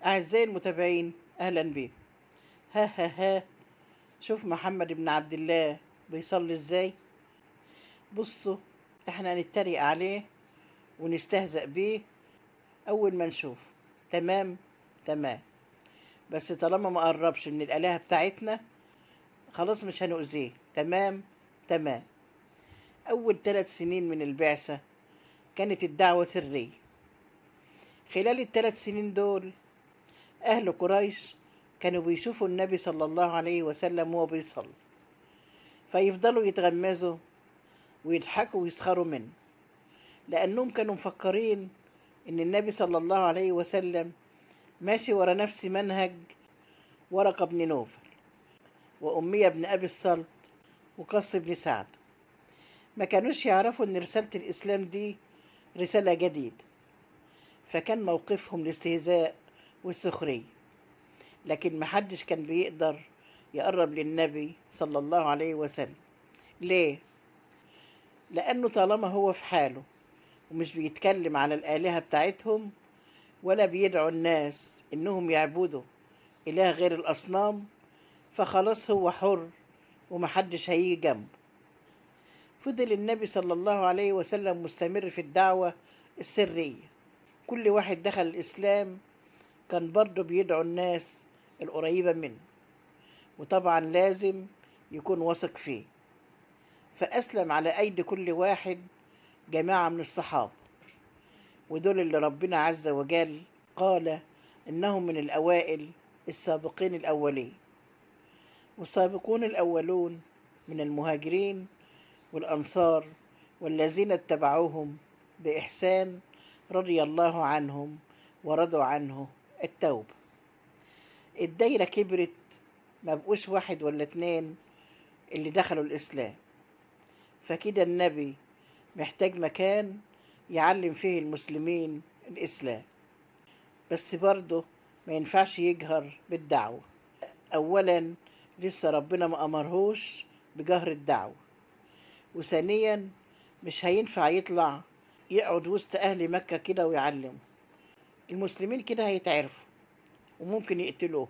أعزائي المتابعين، أهلا بيكم. ها ها ها، شوف محمد بن عبد الله بيصلي إزاي. بصوا، إحنا هنتريق عليه ونستهزأ بيه أول ما نشوف. تمام تمام. بس طالما ما قربش من الآلهة بتاعتنا خلاص مش هنؤذيه. تمام تمام. أول 3 سنين من البعثة كانت الدعوة سرية. خلال ال3 سنين دول أهل قريش كانوا بيشوفوا النبي صلى الله عليه وسلم وهو بيصلي، فيفضلوا يتغمزوا ويضحكوا ويسخروا منه، لأنهم كانوا مفكرين إن النبي صلى الله عليه وسلم ماشي ورا نفس منهج ورقة بن نوفل وأمية بن أبي الصلت وقص بن سعد. ما كانوش يعرفوا إن رسالة الإسلام دي رسالة جديدة، فكان موقفهم الاستهزاء والسخرية. لكن محدش كان بيقدر يقرب للنبي صلى الله عليه وسلم. ليه؟ لأنه طالما هو في حاله ومش بيتكلم على الآلهة بتاعتهم ولا بيدعو الناس إنهم يعبدوا إله غير الأصنام، فخلاص هو حر ومحدش هيجي جنبه. فضل النبي صلى الله عليه وسلم مستمر في الدعوة السرية. كل واحد دخل الإسلام كان برضه بيدعو الناس القريبة منه، وطبعا لازم يكون واثق فيه. فأسلم على أيدي كل واحد جماعة من الصحابة، ودول اللي ربنا عز وجل قال إنهم من الأوائل السابقين الأولين. والسابقون الأولون من المهاجرين والأنصار والذين اتبعوهم بإحسان رضي الله عنهم ورضوا عنه. التوبة. الدايرة كبرت، ما بقوش واحد ولا اتنين اللي دخلوا الإسلام. فكده النبي محتاج مكان يعلم فيه المسلمين الإسلام، بس برضه ما ينفعش يجهر بالدعوة. أولا لسه ربنا ما أمرهوش بجهر الدعوة، وثانيا مش هينفع يطلع يقعد وسط أهل مكة كده ويعلم. المسلمين كده هيتعرفوا وممكن يقتلوه،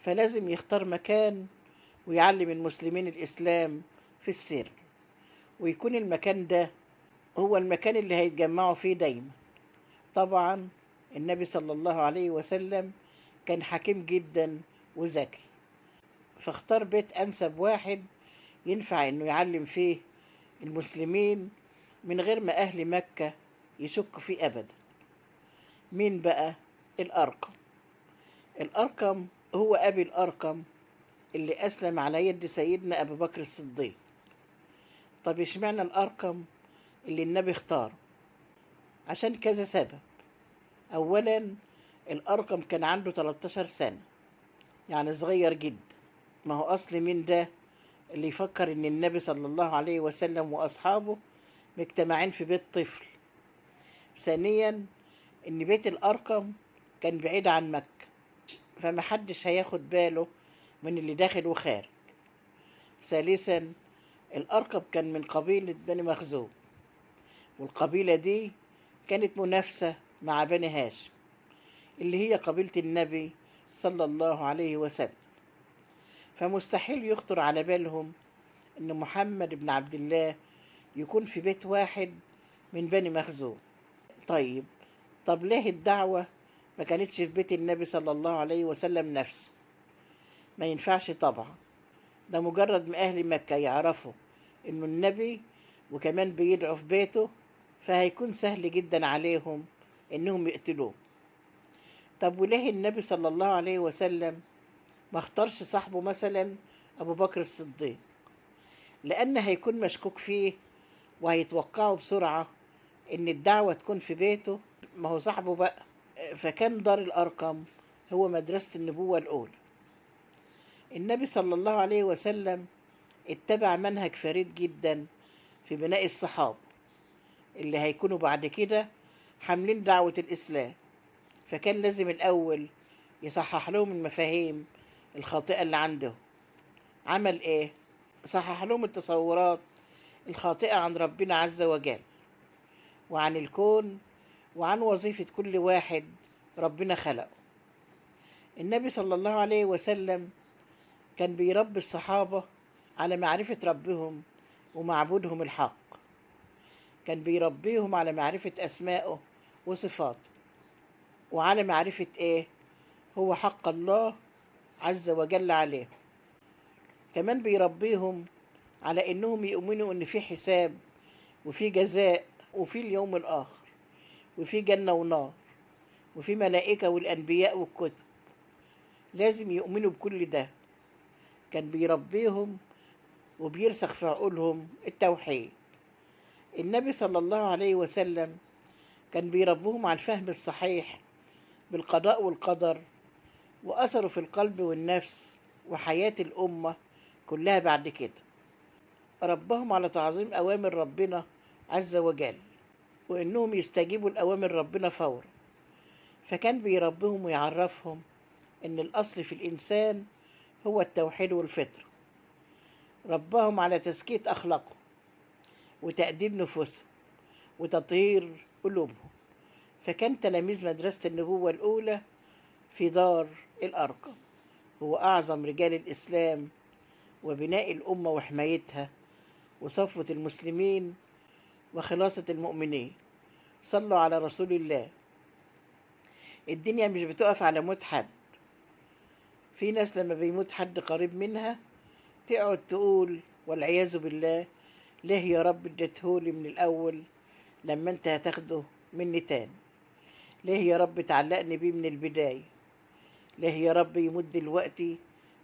فلازم يختار مكان ويعلم المسلمين الإسلام في السر، ويكون المكان ده هو المكان اللي هيتجمعوا فيه دايما. طبعا النبي صلى الله عليه وسلم كان حكيم جدا وذكي، فاختار بيت أنسب واحد ينفع إنه يعلم فيه المسلمين من غير ما أهل مكة يشكوا فيه أبدا. مين بقى؟ الأرقم. الأرقم هو أبي الأرقم اللي أسلم على يد سيدنا أبو بكر الصديق. طب اشمعنى الأرقم اللي النبي اختاره؟ عشان كذا سبب. أولا الأرقم كان عنده 13 سنة، يعني صغير جدا. ما هو أصل مين ده اللي يفكر إن النبي صلى الله عليه وسلم وأصحابه مجتمعين في بيت طفل؟ ثانيا إن بيت الأرقم كان بعيد عن مكة، فمحدش هياخد باله من اللي داخل وخارج. ثالثا الأرقم كان من قبيلة بني مخزوم، والقبيلة دي كانت منافسة مع بني هاشم اللي هي قبيلة النبي صلى الله عليه وسلم. فمستحيل يخطر على بالهم إن محمد بن عبد الله يكون في بيت واحد من بني مخزوم. طيب، طب ليه الدعوة ما كانتش في بيت النبي صلى الله عليه وسلم نفسه؟ ما ينفعش طبعا. ده مجرد ما أهل مكة يعرفوا إنه النبي وكمان بيدعو في بيته، فهيكون سهل جدا عليهم إنهم يقتلوه. طب وليه النبي صلى الله عليه وسلم ما اختارش صاحبه مثلا أبو بكر الصديق؟ لأن هيكون مشكوك فيه وهيتوقعوا بسرعة إن الدعوة تكون في بيته، ما هو صاحبه بقى. فكان دار الأرقم هو مدرسة النبوة الأولى. النبي صلى الله عليه وسلم اتبع منهج فريد جدا في بناء الصحابة اللي هيكونوا بعد كده حاملين دعوة الإسلام. فكان لازم الأول يصحح لهم المفاهيم الخاطئة اللي عندهم. عمل إيه؟ صحح لهم التصورات الخاطئة عن ربنا عز وجل وعن الكون وعن وظيفة كل واحد ربنا خلقه. النبي صلى الله عليه وسلم كان بيربي الصحابة على معرفة ربهم ومعبودهم الحق. كان بيربيهم على معرفة أسمائه وصفاته، وعلى معرفة إيه هو حق الله عز وجل عليه. كمان بيربيهم على إنهم يؤمنوا إن في حساب وفي جزاء وفي اليوم الآخر وفي جنة ونار وفي ملائكة والأنبياء والكتب. لازم يؤمنوا بكل ده. كان بيربيهم وبيرسخ في عقولهم التوحيد. النبي صلى الله عليه وسلم كان بيربوهم على الفهم الصحيح بالقضاء والقدر وأثره في القلب والنفس وحياة الأمة كلها بعد كده. ربهم على تعظيم أوامر ربنا عز وجل، وإنهم يستجيبوا لأوامر ربنا فورا. فكان بيربهم ويعرفهم إن الأصل في الإنسان هو التوحيد والفطرة. ربهم على تزكية أخلاقهم وتأديب نفوسهم وتطهير قلوبهم. فكان تلاميذ مدرسة النبوة الأولى في دار الأرقم هو أعظم رجال الإسلام وبناء الأمة وحمايتها وصفوة المسلمين وخلاصة المؤمنين. صلوا على رسول الله. الدنيا مش بتقف على موت حد. في ناس لما بيموت حد قريب منها تقعد تقول والعياذ بالله: ليه يا رب اديتهولي من الأول لما انت هتاخده مني تاني؟ ليه يا رب تعلقني بيه من البداية؟ ليه يا رب يموت دلوقتي؟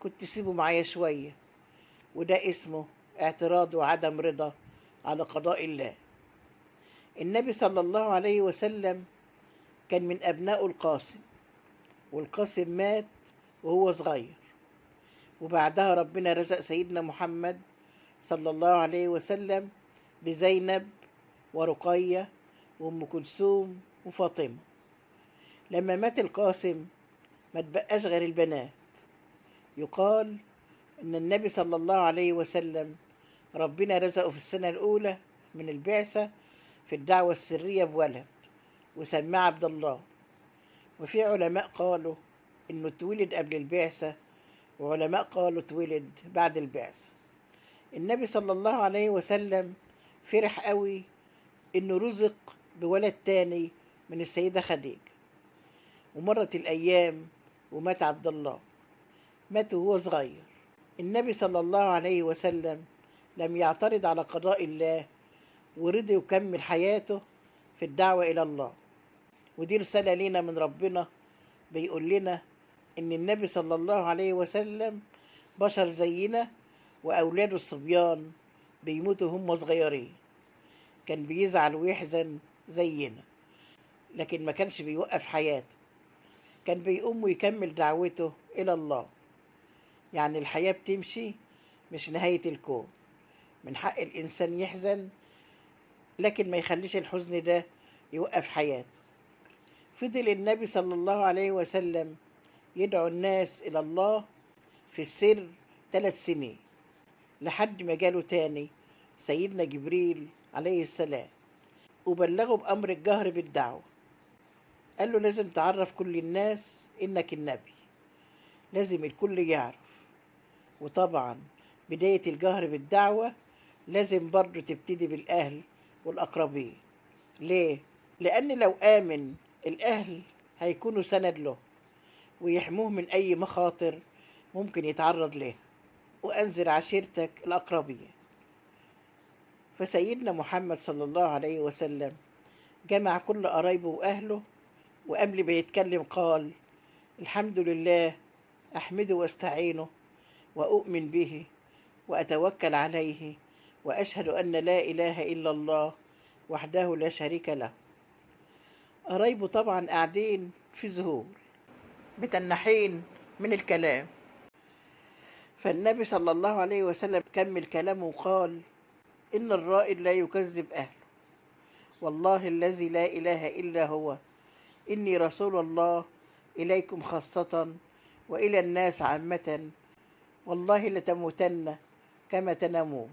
كنت سيبه معايا شوية. وده اسمه اعتراض وعدم رضا على قضاء الله. النبي صلى الله عليه وسلم كان من أبناء القاسم، والقاسم مات وهو صغير، وبعدها ربنا رزق سيدنا محمد صلى الله عليه وسلم بزينب ورقية وأم كلثوم وفاطمة. لما مات القاسم ما تبقاش غير البنات. يقال إن النبي صلى الله عليه وسلم ربنا رزقه في السنة الأولى من البعثة في الدعوة السرية بولد وسماه عبد الله. وفي علماء قالوا إنه اتولد قبل البعثة، وعلماء قالوا اتولد بعد البعثة. النبي صلى الله عليه وسلم فرح قوي إنه رزق بولد تاني من السيدة خديجة. ومرت الأيام ومات عبد الله، مات وهو صغير. النبي صلى الله عليه وسلم لم يعترض على قضاء الله ورضي يكمل حياته في الدعوة إلى الله. ودي رسالة لنا من ربنا بيقول لنا إن النبي صلى الله عليه وسلم بشر زينا، وأولاده الصبيان بيموتوا هم صغيرين. كان بيزعل ويحزن زينا، لكن ما كانش بيوقف حياته. كان بيقوم ويكمل دعوته إلى الله. يعني الحياة بتمشي، مش نهاية الكون. من حق الإنسان يحزن، لكن ما يخليش الحزن ده يوقف حياته. فضل النبي صلى الله عليه وسلم يدعو الناس إلى الله في السر 3 سنين، لحد ما جاله تاني سيدنا جبريل عليه السلام وبلغه بأمر الجهر بالدعوة. قال له لازم تعرف كل الناس إنك النبي، لازم الكل يعرف. وطبعا بداية الجهر بالدعوة لازم برضو تبتدي بالأهل والأقربين. ليه؟ لأن لو آمن الأهل هيكونوا سند له ويحموه من أي مخاطر ممكن يتعرض لها. وأنذر عشيرتك الأقربين. فسيدنا محمد صلى الله عليه وسلم جمع كل قرايبه وأهله، وقبل ما يتكلم قال: الحمد لله أحمده واستعينه وأؤمن به وأتوكل عليه وأشهد أن لا إله إلا الله وحده لا شريك له. قرايبه طبعا قاعدين في ذهول متنحين من الكلام. فالنبي صلى الله عليه وسلم كمل كلامه وقال: إن الرائد لا يكذب أهله، والله الذي لا إله إلا هو إني رسول الله إليكم خاصة وإلى الناس عامة. والله لتموتن كما تنامون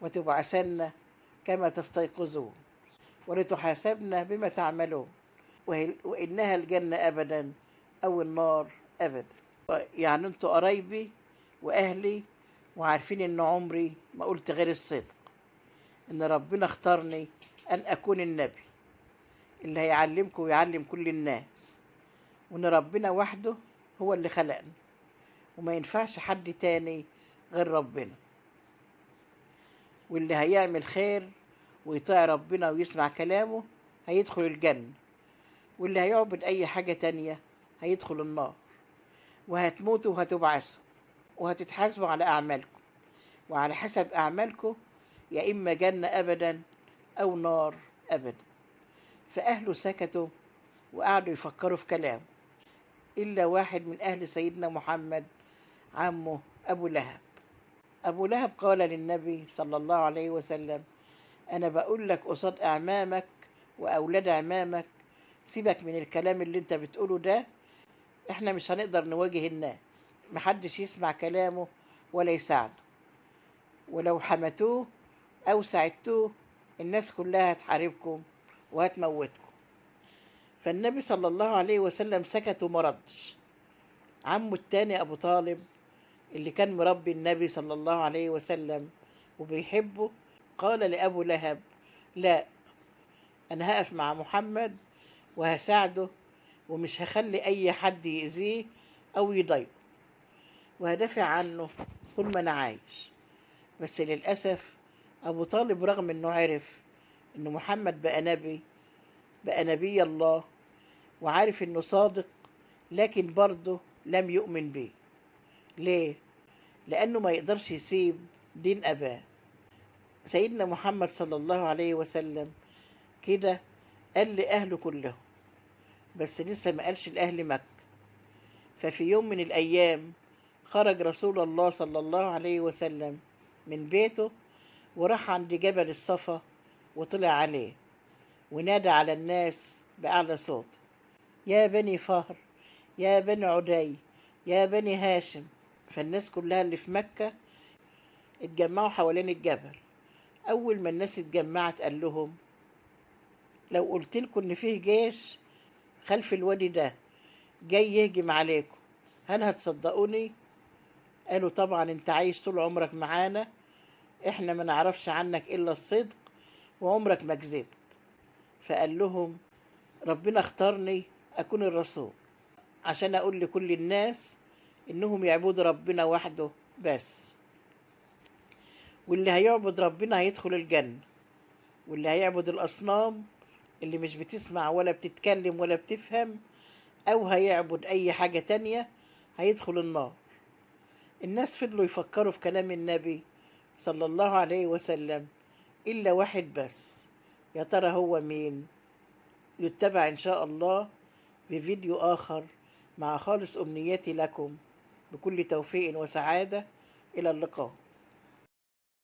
وتبعثن كما تستيقظون ولتحاسبن بما تعملون، وإنها الجنة أبدا أو النار أبدا. يعني انتوا قرايبي وأهلي، وعارفين إن عمري ما قلت غير الصدق، إن ربنا اختارني أن أكون النبي اللي هيعلمكم ويعلم كل الناس، وإن ربنا وحده هو اللي خلقني، وما ينفعش حد تاني غير ربنا، واللي هيعمل خير ويطيع ربنا ويسمع كلامه هيدخل الجنة، واللي هيعبد أي حاجة تانية هيدخل النار، وهتموتوا وهتبعثوا وهتتحاسبوا على أعمالكم، وعلى حسب أعمالكم يا إما جنة أبدا أو نار أبدا. فأهله سكتوا وقعدوا يفكروا في كلامه، إلا واحد من أهل سيدنا محمد، عمه أبو لهب. أبو لهب قال للنبي صلى الله عليه وسلم: أنا بقول لك قصاد أعمامك وأولاد أعمامك، سيبك من الكلام اللي انت بتقوله ده، احنا مش هنقدر نواجه الناس، محدش يسمع كلامه ولا يساعده، ولو حمتوه أو ساعدتوه الناس كلها هتحاربكم وهتموتكم. فالنبي صلى الله عليه وسلم سكت وما ردش. عمه التاني أبو طالب اللي كان مربي النبي صلى الله عليه وسلم وبيحبه، قال لأبو لهب: لا، أنا هقف مع محمد وهساعده، ومش هخلي أي حد يأذيه أو يضايقه، وهدافع عنه طول ما أنا عايش. بس للأسف أبو طالب رغم أنه عرف أن محمد بقى نبي الله، وعارف أنه صادق، لكن برضه لم يؤمن به. ليه؟ لأنه ما يقدرش يسيب دين أباه. سيدنا محمد صلى الله عليه وسلم كده قال لأهله كلهم، بس لسه ما قالش لأهل مكة. ففي يوم من الأيام خرج رسول الله صلى الله عليه وسلم من بيته وراح عند جبل الصفا وطلع عليه ونادى على الناس بأعلى صوت: يا بني فهر، يا بني عدي، يا بني هاشم. فالناس كلها اللي في مكة اتجمعوا حوالين الجبل. أول ما الناس اتجمعت قال لهم: لو قلت لكم إن فيه جيش خلف الوادي ده جاي يهجم عليكم، هل هتصدقوني؟ قالوا: طبعا انت عايش طول عمرك معانا، احنا ما نعرفش عنك إلا الصدق وعمرك ما كذبت. فقال لهم: ربنا اختارني أكون الرسول عشان أقول لكل الناس إنهم يعبدوا ربنا وحده بس، واللي هيعبد ربنا هيدخل الجنة، واللي هيعبد الأصنام اللي مش بتسمع ولا بتتكلم ولا بتفهم، أو هيعبد أي حاجة تانية هيدخل النار. الناس فضلوا يفكروا في كلام النبي صلى الله عليه وسلم إلا واحد بس. يا ترى هو مين؟ يتبع إن شاء الله بفيديو آخر، مع خالص أمنياتي لكم بكل توفيق وسعادة. إلى اللقاء.